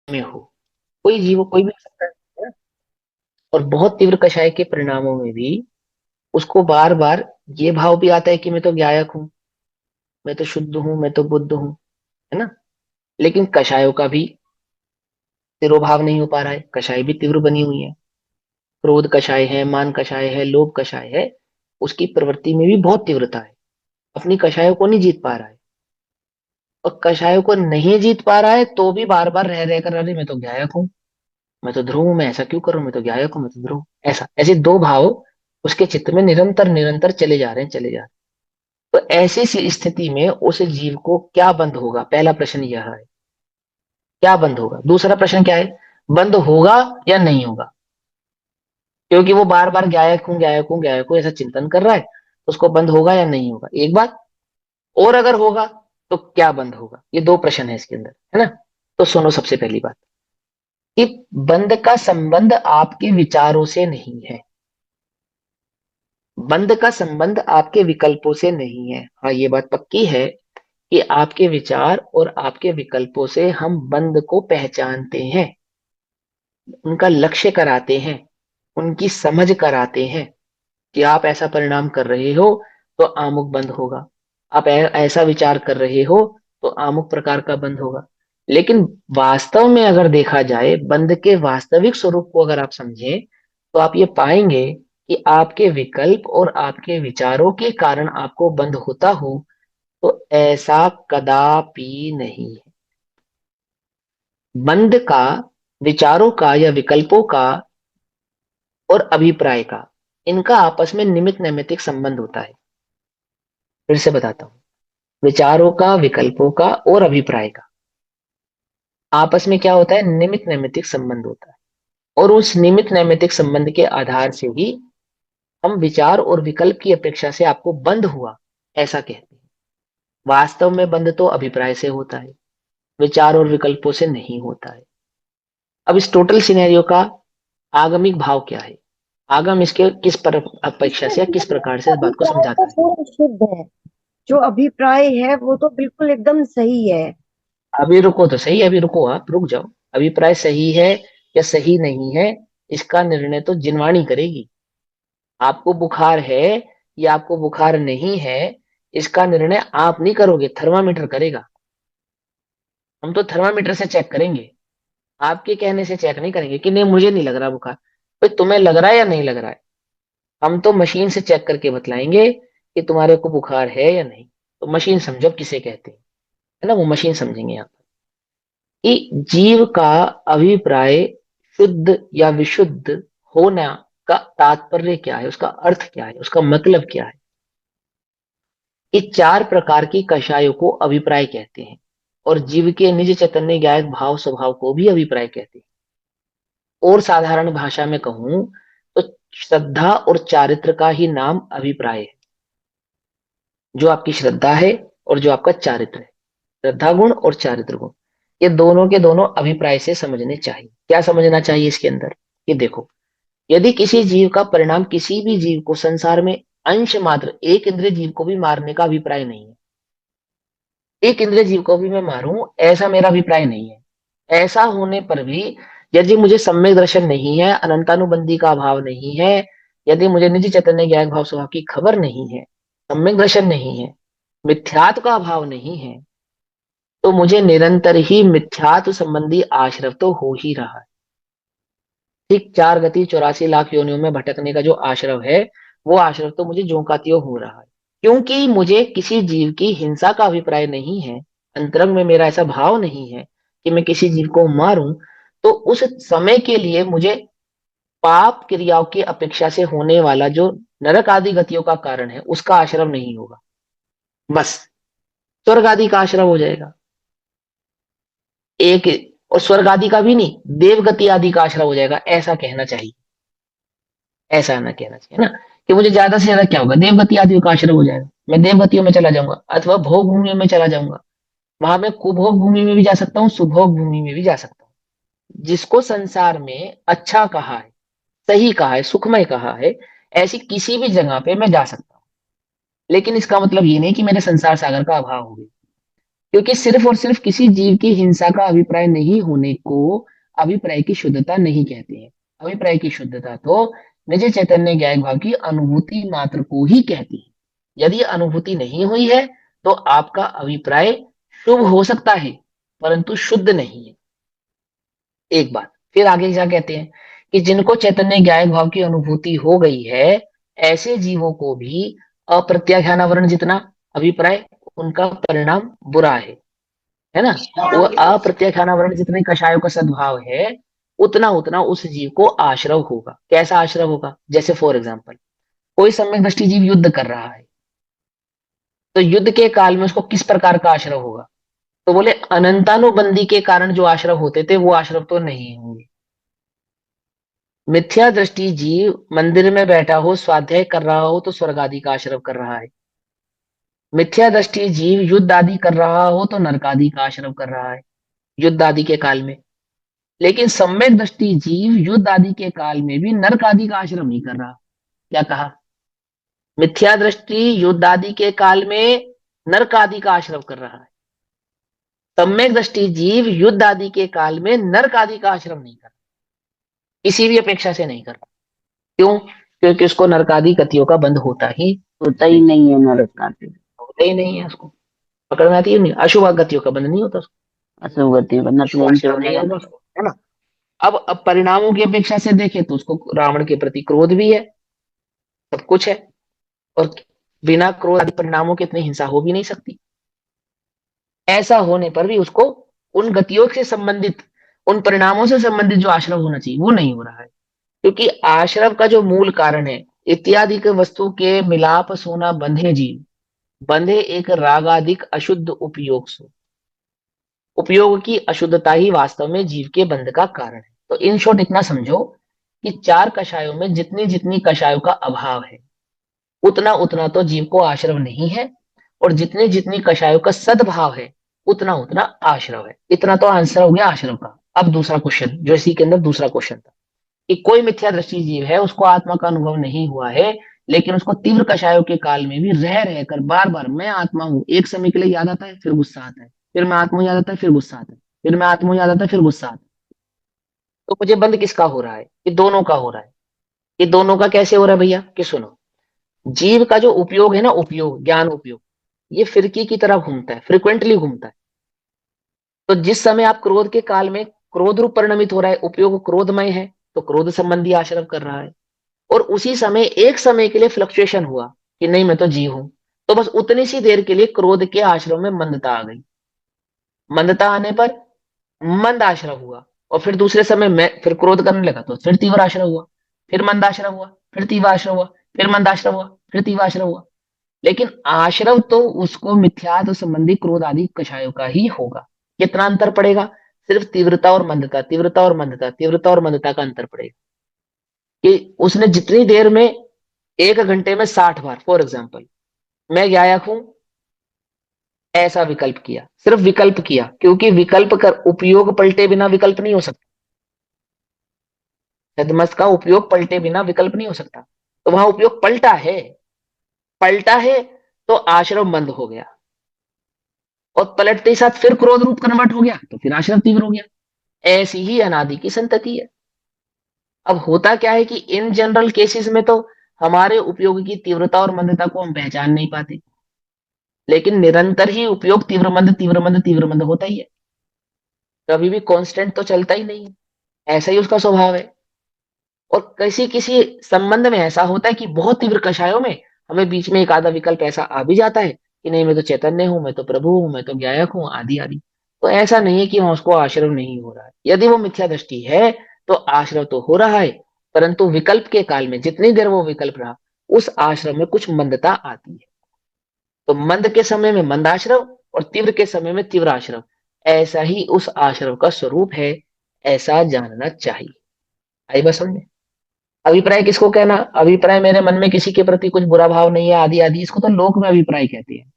में हो, कोई जीव कोई भी हो सकता है। और बहुत तीव्र कषाय के परिणामों में भी उसको बार बार ये भाव भी आता है कि मैं तो ज्ञायक हूँ, मैं तो शुद्ध हूँ, मैं तो बुद्ध हूँ, है ना। लेकिन कषायों का भी तिरोभाव नहीं हो पा रहा है, कषाय भी तीव्र बनी हुई है। क्रोध कषाय है, मान कषाय है, लोभ कषाय है, उसकी प्रवृत्ति में भी बहुत तीव्रता है, अपनी कषायों को नहीं जीत पा रहा है। और कषायों को नहीं जीत पा रहा है तो भी बार बार रह रह कर, अरे मैं तो ज्ञायक हूँ, मैं तो ध्रुव हूं, मैं ऐसा क्यों करूं, मैं तो ज्ञायक हूं, मैं तो ध्रुव हूं। ऐसा ऐसे दो भाव उसके चित्त में निरंतर निरंतर चले जा रहे हैं, चले जा रहे हैं। तो ऐसी सी स्थिति में उस जीव को क्या बंद होगा, पहला प्रश्न यह है, क्या बंद होगा। दूसरा प्रश्न क्या है, बंद होगा या नहीं होगा, क्योंकि वो बार बार ज्ञायक हूं ज्ञायक हूं ज्ञायक हूं ऐसा चिंतन कर रहा है, तो उसको बंद होगा या नहीं होगा, एक बात। और अगर होगा तो क्या बंद होगा, ये दो प्रश्न है इसके अंदर, है ना। तो सुनो, सबसे पहली बात कि बंद का संबंध आपके विचारों से नहीं है, बंद का संबंध आपके विकल्पों से नहीं है। हाँ, ये बात पक्की है कि आपके विचार और आपके विकल्पों से हम बंद को पहचानते हैं, उनका लक्ष्य कराते हैं, उनकी समझ कराते हैं कि आप ऐसा परिणाम कर रहे हो तो आमुक बंद होगा, आप ऐसा विचार कर रहे हो तो आमुक प्रकार का बंद होगा। लेकिन वास्तव में अगर देखा जाए, बंद के वास्तविक स्वरूप को अगर आप समझें, तो आप ये पाएंगे कि आपके विकल्प और आपके विचारों के कारण आपको बंद होता हो, तो ऐसा कदापि नहीं है। बंद का विचारों का या विकल्पों का और अभिप्राय का, इनका आपस में निमित्त नैमित्तिक संबंध होता है। फिर से बताता हूं, विचारों का, विकल्पों का और अभिप्राय का आपस में क्या होता है, निमित्त नैमित्तिक संबंध होता है। और उस निमित्त नैमित्तिक संबंध के आधार से ही हम विचार और विकल्प की अपेक्षा से आपको बंद हुआ ऐसा कहते हैं। वास्तव में बंद तो अभिप्राय से होता है, विचार और विकल्पों से नहीं होता है। अब इस टोटल सिनेरियो का आगमिक भाव क्या है, आगम इसके किस पर अपेक्षा से या किस प्रकार से इस बात को अभिप्राय तो समझाता है। पूरा शुद्ध है। जो अभिप्राय है वो तो बिल्कुल एकदम सही है। अभी रुको तो सही, अभी रुको, आप रुक जाओ। अभिप्राय सही है या सही नहीं है, इसका निर्णय तो जिनवाणी करेगी। आपको बुखार है या आपको बुखार नहीं है, इसका निर्णय आप नहीं करोगे, थर्मामीटर करेगा। हम तो थर्मामीटर से चेक करेंगे, आपके कहने से चेक नहीं करेंगे कि नहीं मुझे नहीं लग रहा बुखार। भाई तुम्हें लग रहा है या नहीं लग रहा है, हम तो मशीन से चेक करके बतलाएंगे कि तुम्हारे को बुखार है या नहीं। तो मशीन समझो किसे कहते हैं, है ना, वो मशीन समझेंगे यहाँ कि जीव का अभिप्राय शुद्ध या विशुद्ध होना का तात्पर्य क्या है, उसका अर्थ क्या है, उसका मतलब क्या है। ये चार प्रकार की कषायों को अभिप्राय कहते हैं, और जीव के निज चैतन्य ज्ञायक भाव स्वभाव को भी अभिप्राय कहते हैं। और साधारण भाषा में कहूं तो श्रद्धा और चारित्र का ही नाम अभिप्राय है। जो आपकी श्रद्धा है और जो आपका चारित्र है, श्रद्धा गुण और चारित्र गुण, ये दोनों के दोनों अभिप्राय से समझने चाहिए। क्या समझना चाहिए इसके अंदर, ये देखो, यदि किसी जीव का परिणाम किसी भी जीव को संसार में अंश मात्र एक इंद्रिय जीव को भी मारने का अभिप्राय नहीं है, एक इंद्रिय जीव को भी मैं मारूं ऐसा मेरा अभिप्राय नहीं है। ऐसा होने पर भी यदि मुझे सम्यक दर्शन नहीं है, अनंतानुबंधी का अभाव नहीं है, यदि मुझे निज चैतन्य ज्ञान भाव स्वभाव की खबर नहीं है, सम्यक दर्शन नहीं है, मिथ्यात्व का अभाव नहीं है, तो मुझे निरंतर ही मिथ्यात्व संबंधी आश्रव तो हो ही रहा है। ठीक, चार गति 84 लाख योनियों में भटकने का जो आश्रव है, वो आश्रव तो मुझे ज्यों हो रहा है। क्योंकि मुझे किसी जीव की हिंसा का अभिप्राय नहीं है, अंतरंग में मेरा ऐसा भाव नहीं है कि मैं किसी जीव को मारूं, तो उस समय के लिए मुझे पाप क्रियाओं की अपेक्षा से होने वाला जो नरक आदि गतियों का कारण है उसका आश्रम नहीं होगा, बस स्वर्ग आदि का आश्रम हो जाएगा एक। और स्वर्ग आदि का भी नहीं, देवगति आदि का आश्रम हो जाएगा, ऐसा कहना चाहिए। ऐसा ना कहना चाहिए ना, कि मुझे ज्यादा से ज्यादा क्या होगा, देवगति आदि का आश्रय हो जाएगा, मैं देवगतियों में चला जाऊंगा अथवा भोग भूमि में चला जाऊंगा। वहां मैं कुभोग भूमि में भी जा सकता हूँ, सुभोग भूमि में भी जा सकता हूँ। जिसको संसार में अच्छा कहा है, सही कहा है, सुखमय कहा है, ऐसी किसी भी जगह पे मैं जा सकता हूँ। लेकिन इसका मतलब ये नहीं कि मेरे संसार सागर का अभाव हो गया, क्योंकि सिर्फ और सिर्फ किसी जीव की हिंसा का अभिप्राय नहीं होने को अभिप्राय की शुद्धता नहीं कहते हैं। अभिप्राय की शुद्धता तो निज चैतन्य ज्ञान भाव की अनुभूति मात्र को ही कहती है। यदि अनुभूति नहीं हुई है तो आपका अभिप्राय शुभ हो सकता है परंतु शुद्ध नहीं है। एक बात फिर आगे क्या कहते हैं कि जिनको चैतन्य ज्ञान भाव की अनुभूति हो गई है ऐसे जीवों को भी अप्रत्याख्यानावरण जितना अभिप्राय उनका परिणाम बुरा है ना। वो अप्रत्याख्यानावरण जितने कषायों का सद्भाव है उतना उतना उस जीव को आश्रव होगा। कैसा आश्रव होगा? जैसे फॉर एग्जाम्पल कोई सम्यक दृष्टि जीव युद्ध कर रहा है तो युद्ध के काल में उसको किस प्रकार का आश्रव होगा? तो बोले अनंतानुबंधी के कारण जो आश्रव होते थे वो आश्रव तो नहीं होंगे। मिथ्या दृष्टि जीव मंदिर में बैठा हो स्वाध्याय कर रहा हो तो स्वर्ग आदि का आश्रव कर रहा है। मिथ्या दृष्टि जीव युद्ध आदि कर रहा हो तो नरक आदि का आश्रव कर रहा है युद्ध आदि के काल में। लेकिन सम्यक दृष्टि जीव युद्ध आदि के काल में भी नरक आदि का आश्रम नहीं कर रहा। क्या कहा? मिथ्या दृष्टि युद्ध आदि के काल में नरक आदि का आश्रम कर रहा है। सम्यक दृष्टि जीव युद्ध आदि के काल में नरक आदि का आश्रम नहीं कर रहा, किसी भी अपेक्षा से नहीं कर रहा। क्यों? क्योंकि उसको नरक आदि गतियों का बंध होता ही नहीं है नरक का फिर। होता ही नहीं है। उसको पकड़ में आती है नहीं, अशुभ गतियों का बंध नहीं होता उसको। असुगति वरना अशुभ प्लेन से आश्रम नहीं बनेगा होगा ना। उसको, है ना। अब परिणामों की अपेक्षा से देखें तो उसको रावण के प्रति क्रोध भी है, सब कुछ है। और बिना क्रोध आदि परिणामों के इतनी हिंसा हो भी नहीं सकती। ऐसा होने पर भी उसको उन गतियों से संबंधित उन परिणामों से संबंधित जो आश्रव होना चाहिए वो नहीं हो रहा है। क्योंकि आश्रव का जो मूल कारण है इत्यादि के वस्तु के मिलाप सोना बंधे जीव बंधे एक रागाधिक अशुद्ध उपयोग सो। उपयोग की अशुद्धता ही वास्तव में जीव के बंध का कारण है। तो इन शॉर्ट इतना समझो कि चार कषायों में जितनी जितनी कषायों का अभाव है उतना उतना तो जीव को आश्रव नहीं है। और जितने जितनी कषायों का सद्भाव है उतना उतना आश्रव है। इतना तो आंसर हो गया आश्रव का। अब दूसरा क्वेश्चन जो इसी के अंदर दूसरा क्वेश्चन था कि कोई मिथ्या दृष्टि जीव है उसको आत्मा का अनुभव नहीं हुआ है लेकिन उसको तीव्र कषायों के काल में भी रह रहकर बार बार मैं आत्मा हूं एक समय के लिए याद आता है फिर गुस्सा आता है, फिर मैं आत्मा हूं याद आता है फिर गुस्सा आता है, फिर मैं आत्मा हूं याद आता है फिर गुस्सा आता है। तो मुझे बंद किसका हो रहा है? ये दोनों का हो रहा है। ये दोनों का कैसे हो रहा है भैया कि सुनो, जीव का जो उपयोग है ना, उपयोग ज्ञान उपयोग, ये फिरकी की तरह घूमता है, फ्रिक्वेंटली घूमता है। तो जिस समय आप क्रोध के काल में क्रोध रूप परिणमित हो रहा है, उपयोग क्रोधमय है तो क्रोध संबंधी आश्रम कर रहा है। और उसी समय एक समय के लिए फ्लक्चुएशन हुआ कि नहीं मैं तो जीव हूं, तो बस उतनी सी देर के लिए क्रोध के आश्रम में मंदता आ गई। मंदता आने पर मंद आश्रम हुआ। और फिर दूसरे समय में फिर क्रोध करने लगा तो फिर तीव्र आश्रम हुआ, फिर मंद आश्रम हुआ, फिर तीव्र आश्रम हुआ, फिर मंद आश्रम हुआ, फिर तीव्र आश्रम हुआ। लेकिन आश्रव तो उसको मिथ्यात्व संबंधी क्रोध आदि कषायों का ही होगा। कितना अंतर पड़ेगा? सिर्फ तीव्रता और मंदता, तीव्रता और मंदता, तीव्रता और मंदता का अंतर पड़ेगा। कि उसने जितनी देर में 1 घंटे में 60 बार फॉर एग्जाम्पल मैं गायक हूं ऐसा विकल्प किया, सिर्फ विकल्प किया, क्योंकि विकल्प कर उपयोग पलटे बिना विकल्प नहीं हो सकता। सदमस्त का उपयोग पलटे बिना विकल्प नहीं हो सकता। तो वहां उपयोग पलटा है, पलटा है तो आश्रम बंद हो गया। और पलटते ही साथ फिर क्रोध रूप कन्वर्ट हो गया तो फिर आश्रम तीव्र हो गया। ऐसी ही अनादि की संतति है। अब होता क्या है कि इन जनरल केसेस में तो हमारे उपयोग की तीव्रता और मंदता को हम पहचान नहीं पाते, लेकिन निरंतर ही उपयोग तीव्र मंद तीव्र मंद तीव्र मंद होता ही है। कभी भी कांस्टेंट तो चलता ही नहीं है, ऐसा ही उसका स्वभाव है। और किसी किसी संबंध में ऐसा होता है कि बहुत तीव्र कषायों में हमें बीच में एक आधा विकल्प ऐसा आ भी जाता है कि नहीं मैं तो चैतन्य हूं, मैं तो प्रभु हूं, मैं तो ज्ञायक हूं, आदि आदि। तो ऐसा नहीं है कि वहां उसको आश्रव नहीं हो रहा है। यदि वो मिथ्या दृष्टि है तो आश्रव तो हो रहा है, परंतु विकल्प के काल में जितनी देर वो विकल्प रहा उस आश्रम में कुछ मंदता आती है। तो मंद के समय में मंद आश्रव और तीव्र के समय में तीव्र आश्रव, ऐसा ही उस आश्रव का स्वरूप है। ऐसा जानना चाहिए। आई बस समझ में? अभिप्राय किसको कहना? अभिप्राय मेरे मन में किसी के प्रति कुछ बुरा भाव नहीं है आदि आदि, इसको तो लोक में अभिप्राय कहते हैं।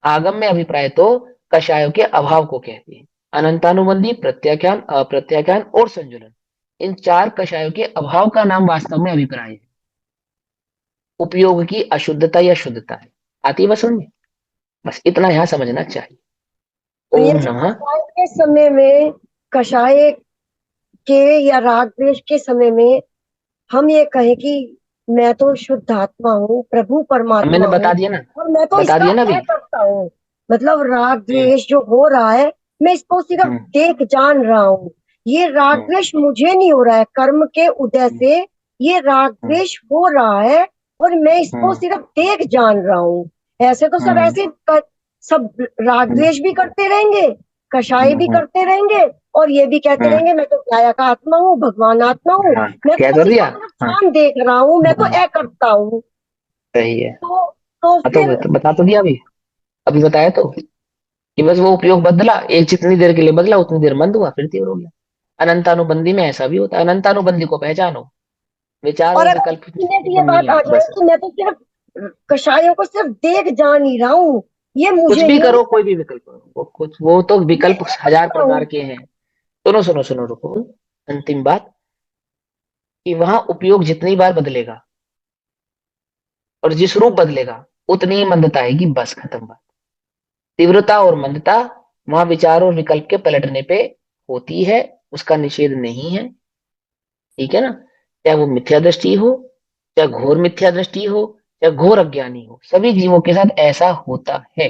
आगम में अभिप्राय तो कषायों के अभाव को कहते हैं। अनंतानुबंधी, प्रत्याख्यान, अप्रत्याख्यान और संजुलन, इन चार कषायों के अभाव का नाम वास्तव में अभिप्राय है। उपयोग की अशुद्धता या शुद्धता है। आती है बस समझ में? बस इतना यहां समझना चाहिए। तो ये ओम जो नमः। कषाय के समय में, कषाय के या राग द्वेष के समय में हम ये कहें कि मैं तो शुद्ध आत्मा हूँ, प्रभु अब परमात्मा मैंने हूँ, बता दिया ना, और मैं तो बता इसका दिया ना ए अभी। करता हूँ। मतलब राग हम्म द्वेष जो हो रहा है, मैं इसको सिर्फ हम्म देख जान रहा हूँ। ये राग हम्म द्वेष मुझे नहीं हो रहा है, कर्म के उदय हम्म से ये राग हम्म द्वेष हो रहा है, और मैं इसको हम्म सिर्फ देख जान रहा हूँ। ऐसे तो सब हम्म ऐसे सब राग हम्म द्वेष भी करते रहेंगे, कषाय भी हम्म करते रहेंगे, और ये भी कहते हम्म, रहेंगे मैं तो काया का आत्मा हूँ, भगवान आत्मा हूँ। हाँ, मैं क्या तो बस कर इसको दिया। सिर्फ हाँ चांद देख रहा हूँ, मैं तो हाँ, ए करता हूँ। सही है। तो हाँ, तो फिर बता तो दिया अभी, अभी बताया तो कि बस वो उपयोग बदला, एक जितनी देर के लिए बदला उतनी देर मंद हुआ, फिर तीव्र हो गया। अनंतानुबंधी में ऐसा भी होता है, अनंतानुबंधी को पहचानो, विचार और और अगर विकल्प सीधे की ये कमी बात नहीं आ है जाए बस। कि मैं तो सिर्फ कषायों को सिर्फ देख जान ही रहा हूँ, ये कुछ मुझे भी नहीं हो करो, रहा, कोई भी विकल्प करो, वो कुछ, वो तो मैं विकल्प ए हजार करता हूँ। प्रकार के हैं। सुनो सुनो सुनो, रुको। अंतिम बात, कि वहां उपयोग जितनी बार बदलेगा और जिस रूप बदलेगा उतनी ही मंदता आएगी, बस खत्म बात। तीव्रता और मंदता वहां विचार और विकल्प के पलटने पे होती है, उसका निषेध नहीं है। ठीक है ना। चाहे वो मिथ्या दृष्टि हो, चाहे घोर मिथ्या दृष्टि हो, चाहे घोर अज्ञानी हो, सभी जीवों के साथ ऐसा होता है।